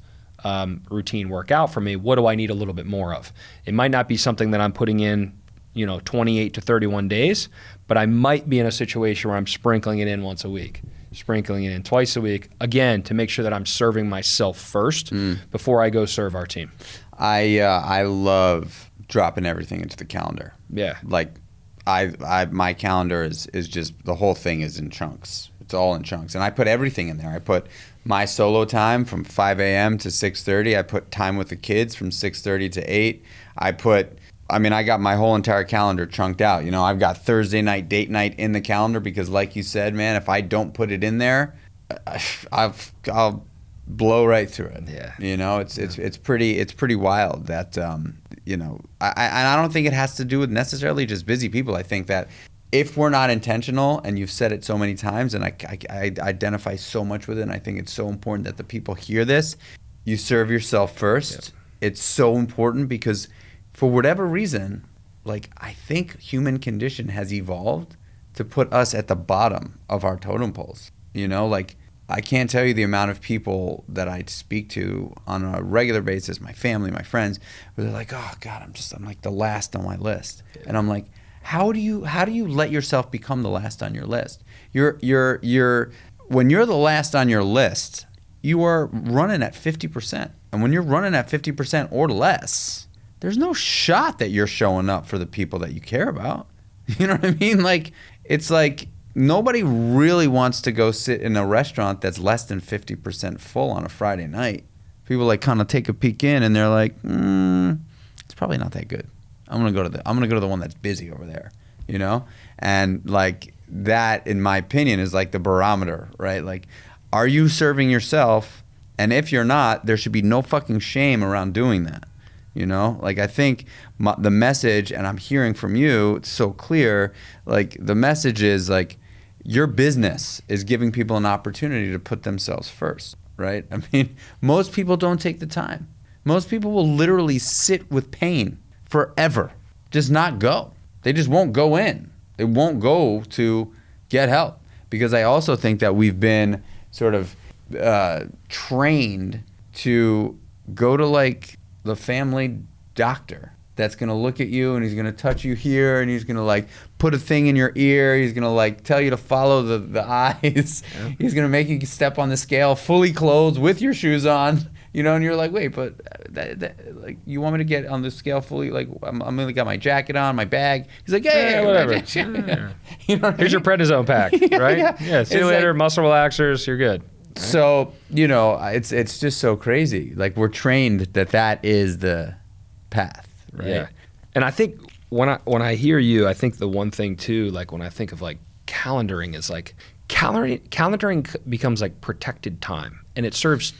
routine work out for me? What do I need a little bit more of? It might not be something that I'm putting in 28 to 31 days, but I might be in a situation where I'm sprinkling it in once a week, sprinkling it in twice a week, again, to make sure that I'm serving myself first before I go serve our team. I love dropping everything into the calendar. Yeah. Like my calendar is just, the whole thing is in chunks. It's all in chunks. And I put everything in there. I put my solo time from 5 a.m. to 6:30. I put time with the kids from 6:30 to 8. I got my whole entire calendar chunked out. I've got Thursday night date night in the calendar because, like you said, man, if I don't put it in there, I'll blow right through it. Yeah. It's pretty wild that I don't think it has to do with necessarily just busy people. I think that if we're not intentional, and you've said it so many times, and I identify so much with it, and I think it's so important that the people hear this, you serve yourself first. Yep. It's so important because for whatever reason, like I think human condition has evolved to put us at the bottom of our totem poles. Like I can't tell you the amount of people that I speak to on a regular basis, my family, my friends, where they're like, oh God, I'm like the last on my list. Yeah. And I'm like, how do you let yourself become the last on your list? When you're the last on your list, you are running at 50%. And when you're running at 50% or less, there's no shot that you're showing up for the people that you care about. You know what I mean? Like, it's like nobody really wants to go sit in a restaurant that's less than 50% full on a Friday night. People like kind of take a peek in and they're like, it's probably not that good. I'm gonna go to the one that's busy over there, And like that, in my opinion, is like the barometer, right? Like, are you serving yourself? And if you're not, there should be no fucking shame around doing that. Like I think the message, and I'm hearing from you, it's so clear, like the message is like your business is giving people an opportunity to put themselves first, right? I mean, most people don't take the time. Most people will literally sit with pain forever, just not go. They just won't go in. They won't go to get help, because I also think that we've been sort of trained to go to like the family doctor that's going to look at you and he's going to touch you here and he's going to like put a thing in your ear. He's going to like tell you to follow the eyes. Yeah. He's going to make you step on the scale fully clothed with your shoes on, and you're like, wait, but like you want me to get on the scale fully? Like I'm only got my jacket on, my bag. He's like, yeah, whatever. Yeah. Here's your prednisone pack, right? Yeah. See you later. Like, muscle relaxers. You're good. So, it's just so crazy. Like, we're trained that is the path, right? Yeah. And I think when I hear you, I think the one thing too, like when I think of like calendaring is like calendaring becomes like protected time, and it serves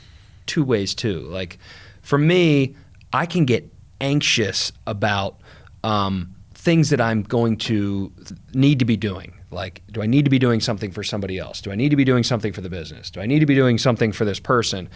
two ways too. Like for me, I can get anxious about things that I'm going to need to be doing. Like, do I need to be doing something for somebody else? Do I need to be doing something for the business? Do I need to be doing something for this person?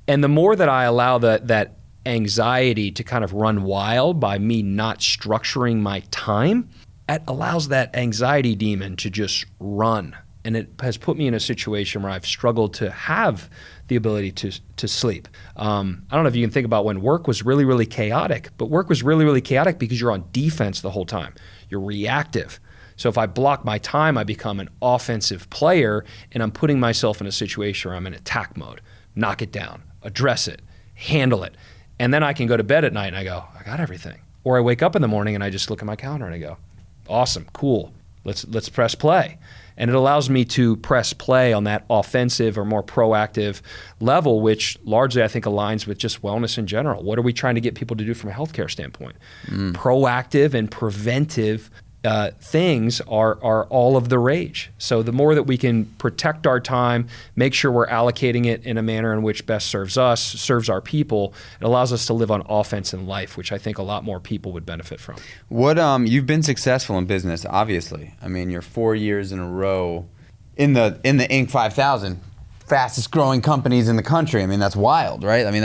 And the more that I allow that anxiety to kind of run wild by me not structuring my time, it allows that anxiety demon to just run. And it has put me in a situation where I've struggled to have the ability to sleep. I don't know if you can think about when work was really, really chaotic, but work was really, really chaotic because you're on defense the whole time. You're reactive. So if I block my time, I become an offensive player, and I'm putting myself in a situation where I'm in attack mode. Knock it down, address it, handle it. And then I can go to bed at night and I go, I got everything. Or I wake up in the morning and I just look at my calendar and I go, awesome, cool, let's press play. And it allows me to press play on that offensive or more proactive level, which largely I think aligns with just wellness in general. What are we trying to get people to do from a healthcare standpoint? Proactive and preventive things are all of the rage. So the more that we can protect our time, make sure we're allocating it in a manner in which best serves us, serves our people, it allows us to live on offense in life, which I think a lot more people would benefit from. What you've been successful in business, obviously. I mean, you're 4 years in a row in the Inc. 5000 fastest growing companies in the country. I mean, that's wild, right? I mean,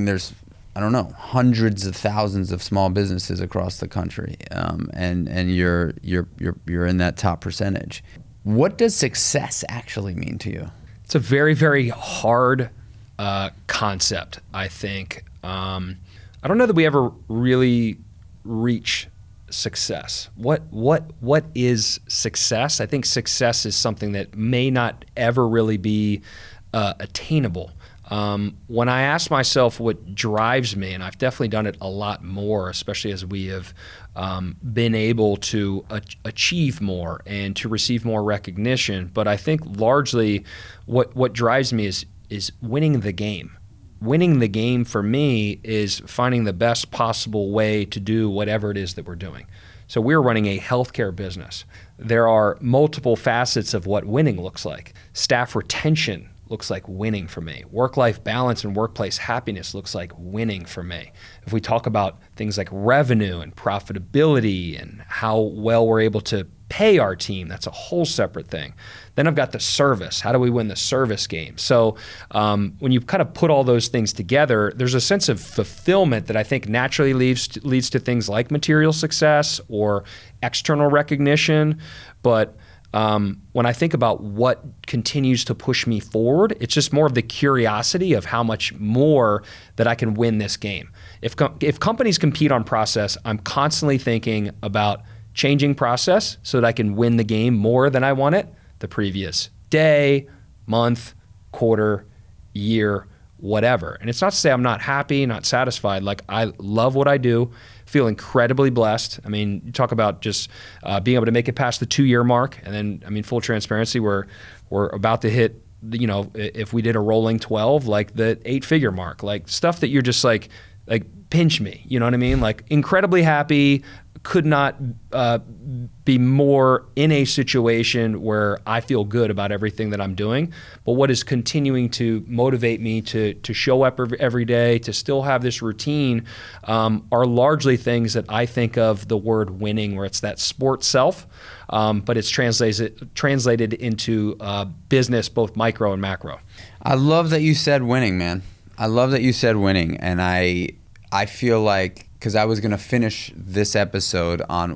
there's I don't know, hundreds of thousands of small businesses across the country, and you're in that top percentage. What does success actually mean to you? It's a very, very hard concept, I think. I don't know that we ever really reach success. What is success? I think success is something that may not ever really be attainable. When I ask myself what drives me, and I've definitely done it a lot more, especially as we have been able to achieve more and to receive more recognition, but I think largely what drives me is winning the game. Winning the game for me is finding the best possible way to do whatever it is that we're doing. So we're running a healthcare business. There are multiple facets of what winning looks like. Staff retention looks like winning for me. Work-life balance and workplace happiness looks like winning for me. If we talk about things like revenue and profitability and how well we're able to pay our team, that's a whole separate thing. Then I've got the service. How do we win the service game? So when you kind of put all those things together, there's a sense of fulfillment that I think naturally leads to things like material success or external recognition. But when I think about what continues to push me forward, it's just more of the curiosity of how much more that I can win this game. If companies compete on process, I'm constantly thinking about changing process so that I can win the game more than I won it the previous day, month, quarter, year, whatever. And it's not to say I'm not happy, not satisfied. Like, I love what I do, feel incredibly blessed. I mean, you talk about just being able to make it past the 2-year mark. And then, I mean, full transparency, we're about to hit, if we did a rolling 12, like the 8-figure mark, like stuff that you're just like pinch me, you know what I mean? Like, incredibly happy, could not be more in a situation where I feel good about everything that I'm doing. But what is continuing to motivate me to show up every day, to still have this routine, are largely things that I think of the word winning, where it's that sport self, but it's translated into business, both micro and macro. I love that you said winning, man. I love that you said winning. And I feel like, because I was going to finish this episode on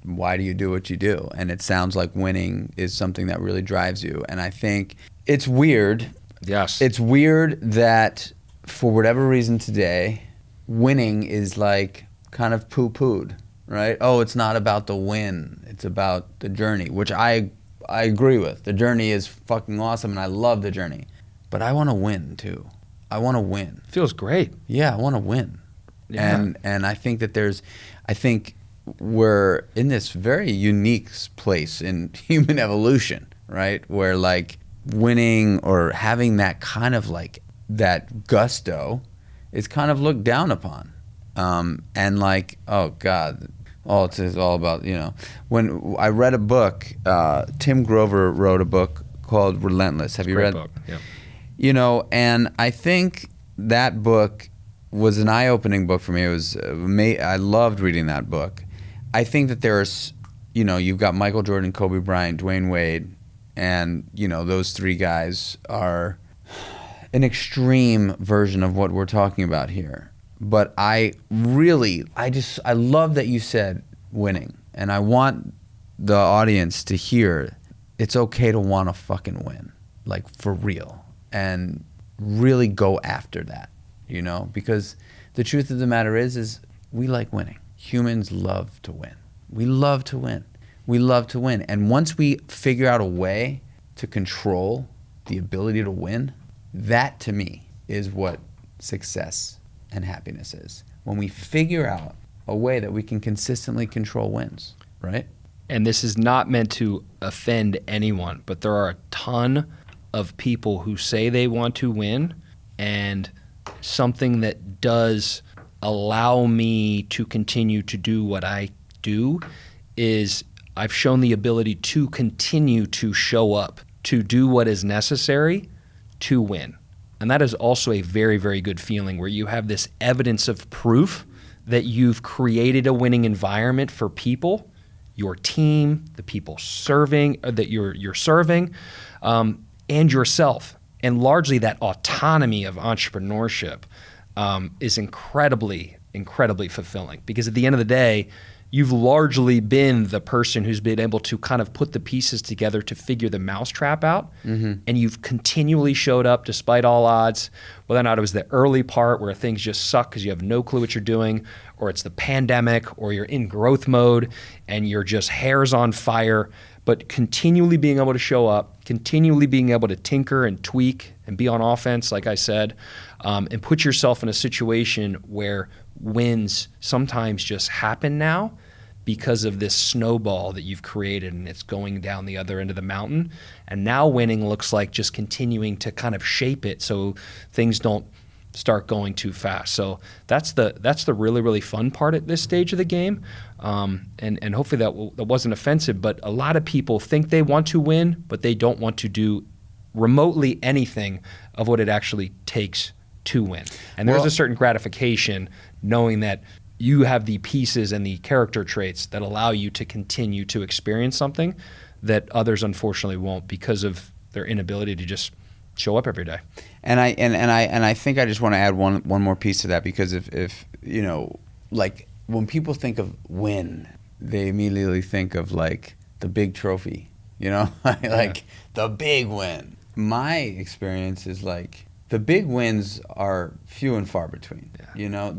why do you do what you do? And it sounds like winning is something that really drives you. And I think it's weird. Yes. It's weird that for whatever reason today, winning is like kind of poo-pooed, right? Oh, it's not about the win. It's about the journey, which I agree with. The journey is fucking awesome, and I love the journey. But I want to win, too. I want to win. Feels great. Yeah, I want to win. Yeah. And I think that I think we're in this very unique place in human evolution, right? Where like winning or having that kind of like that gusto is kind of looked down upon. And like, oh God, it's all about, when I read a book, Tim Grover wrote a book called Relentless. Have you read? Great book, yeah. And I think that book was an eye-opening book for me. It was I loved reading that book. I think that there's, you've got Michael Jordan, Kobe Bryant, Dwayne Wade, and, those three guys are an extreme version of what we're talking about here. But I love that you said winning. And I want the audience to hear it's okay to want to fucking win, like for real, and really go after that, because the truth of the matter is we like winning. Humans love to win. We love to win. We love to win. And once we figure out a way to control the ability to win, that to me is what success and happiness is. When we figure out a way that we can consistently control wins, right? And this is not meant to offend anyone, but there are a ton of people who say they want to win, and something that does allow me to continue to do what I do is I've shown the ability to continue to show up, to do what is necessary to win. And that is also a very, very good feeling where you have this evidence of proof that you've created a winning environment for people, your team, the people that you're serving, and yourself. And largely that autonomy of entrepreneurship is incredibly, incredibly fulfilling, because at the end of the day, you've largely been the person who's been able to kind of put the pieces together to figure the mousetrap out. Mm-hmm. And you've continually showed up despite all odds, whether or not it was the early part where things just suck because you have no clue what you're doing, or it's the pandemic, or you're in growth mode and you're just hairs on fire, but continually being able to show up, continually being able to tinker and tweak and be on offense, like I said, and put yourself in a situation where wins sometimes just happen now because of this snowball that you've created, and it's going down the other end of the mountain. And now winning looks like just continuing to kind of shape it so things don't start going too fast. So that's the really, really fun part at this stage of the game. And hopefully that wasn't offensive, but a lot of people think they want to win, but they don't want to do remotely anything of what it actually takes to win. And there's a certain gratification knowing that you have the pieces and the character traits that allow you to continue to experience something that others unfortunately won't because of their inability to just show up every day. And I think I just want to add one more piece to that, because if like when people think of win, they immediately think of like the big trophy, like the big win. My experience is like the big wins are few and far between. Yeah.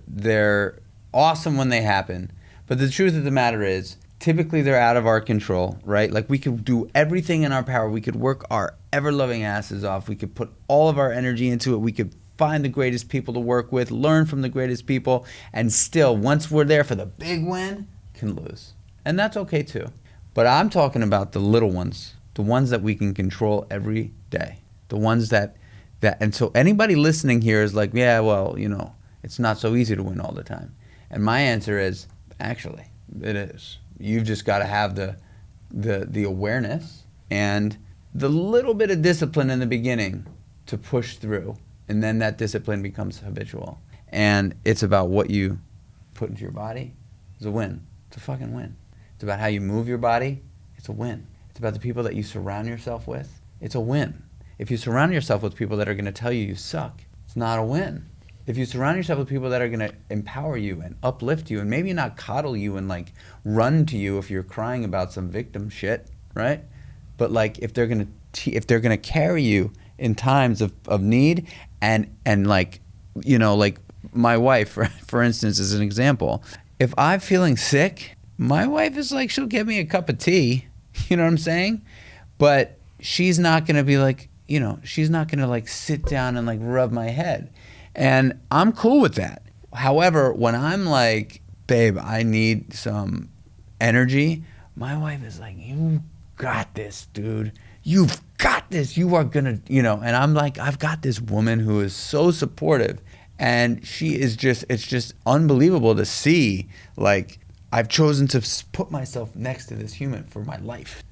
They're awesome when they happen, but the truth of the matter is typically they're out of our control, right? Like we could do everything in our power. We could work our ever-loving asses off. We could put all of our energy into it. We could find the greatest people to work with, learn from the greatest people, and still, once we're there for the big win, can lose. And that's okay too. But I'm talking about the little ones, the ones that we can control every day, the ones that and so anybody listening here is like, yeah, well, it's not so easy to win all the time. And my answer is, actually, it is. You've just got to have the awareness and the little bit of discipline in the beginning to push through, and then that discipline becomes habitual. And it's about what you put into your body. It's a win. It's a fucking win. It's about how you move your body. It's a win. It's about the people that you surround yourself with. It's a win. If you surround yourself with people that are going to tell you suck, it's not a win. If you surround yourself with people that are going to empower you and uplift you and maybe not coddle you and like run to you if you're crying about some victim shit, right? But like if they're going to carry you in times of need and like, like my wife, for instance, is an example. If I'm feeling sick, my wife is like, she'll get me a cup of tea, you know what I'm saying? But she's not going to be like, she's not going to like sit down and like rub my head. And I'm cool with that. However, when I'm like, babe, I need some energy, my wife is like, you got this, dude. you've got this. You are going to, and I'm like, I've got this woman who is so supportive. And she is it's just unbelievable to see, like, I've chosen to put myself next to this human for my life,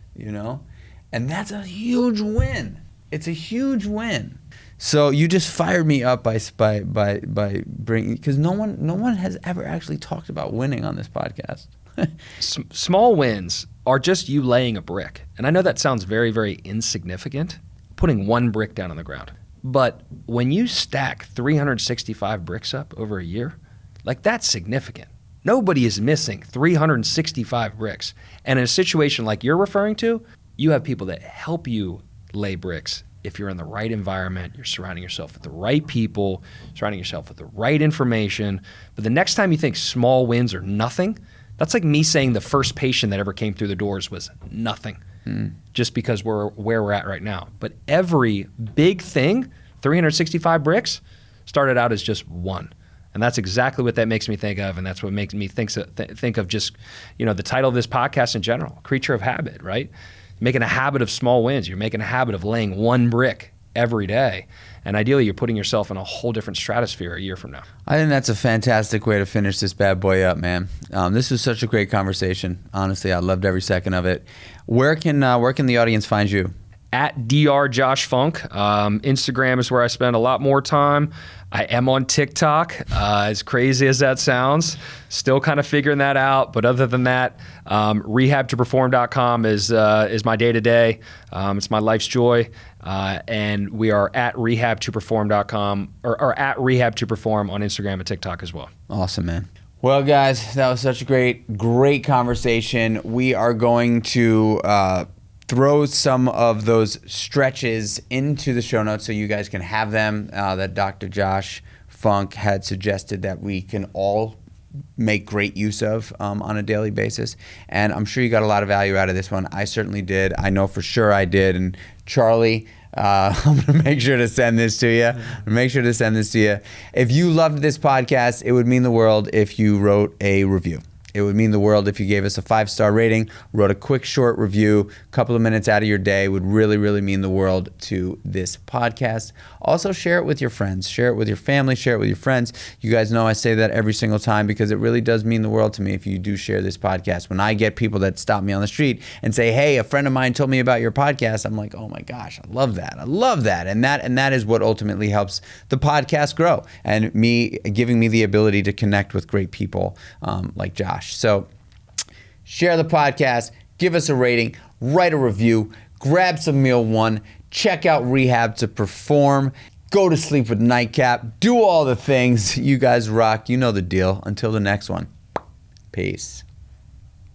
And that's a huge win. It's a huge win. So you just fired me up by bringing, because no one has ever actually talked about winning on this podcast. Small wins are just you laying a brick. And I know that sounds very, very insignificant, putting one brick down on the ground. But when you stack 365 bricks up over a year, like, that's significant. Nobody is missing 365 bricks. And in a situation like you're referring to, you have people that help you lay bricks. If you're in the right environment, you're surrounding yourself with the right people, surrounding yourself with the right information. But the next time you think small wins are nothing, that's like me saying the first patient that ever came through the doors was nothing, just because we're where we're at right now. But every big thing, 365 bricks, started out as just one. And that's exactly what that makes me think of, and that's what makes me think of just, the title of this podcast in general, Creature of Habit, right? Making a habit of small wins. You're making a habit of laying one brick every day. And ideally, you're putting yourself in a whole different stratosphere a year from now. I think that's a fantastic way to finish this bad boy up, man. This was such a great conversation. Honestly, I loved every second of it. Where can the audience find you? At Dr. Josh Funk. Instagram is where I spend a lot more time. I am on TikTok, as crazy as that sounds. Still kind of figuring that out. But other than that, rehabtoperform.com is my day-to-day. It's my life's joy. And we are at rehabtoperform.com or at rehabtoperform on Instagram and TikTok as well. Awesome, man. Well, guys, that was such a great conversation. We are going to throw some of those stretches into the show notes so you guys can have them, that Dr. Josh Funk had suggested that we can all make great use of on a daily basis. And I'm sure you got a lot of value out of this one. I certainly did. I know for sure I did. And Charlie, I'm going to make sure to send this to you. If you loved this podcast, it would mean the world if you wrote a review. It would mean the world if you gave us a 5-star rating, wrote a quick, short review, a couple of minutes out of your day would really, really mean the world to this podcast. Also, share it with your friends. Share it with your family. Share it with your friends. You guys know I say that every single time because it really does mean the world to me if you do share this podcast. When I get people that stop me on the street and say, hey, a friend of mine told me about your podcast, I'm like, oh my gosh, I love that. And that is what ultimately helps the podcast grow and me giving me the ability to connect with great people like Josh. So share the podcast, give us a rating, write a review, grab some meal one, check out Rehab to Perform, go to sleep with Nightcap, do all the things. You guys rock. You know the deal. Until the next one. Peace.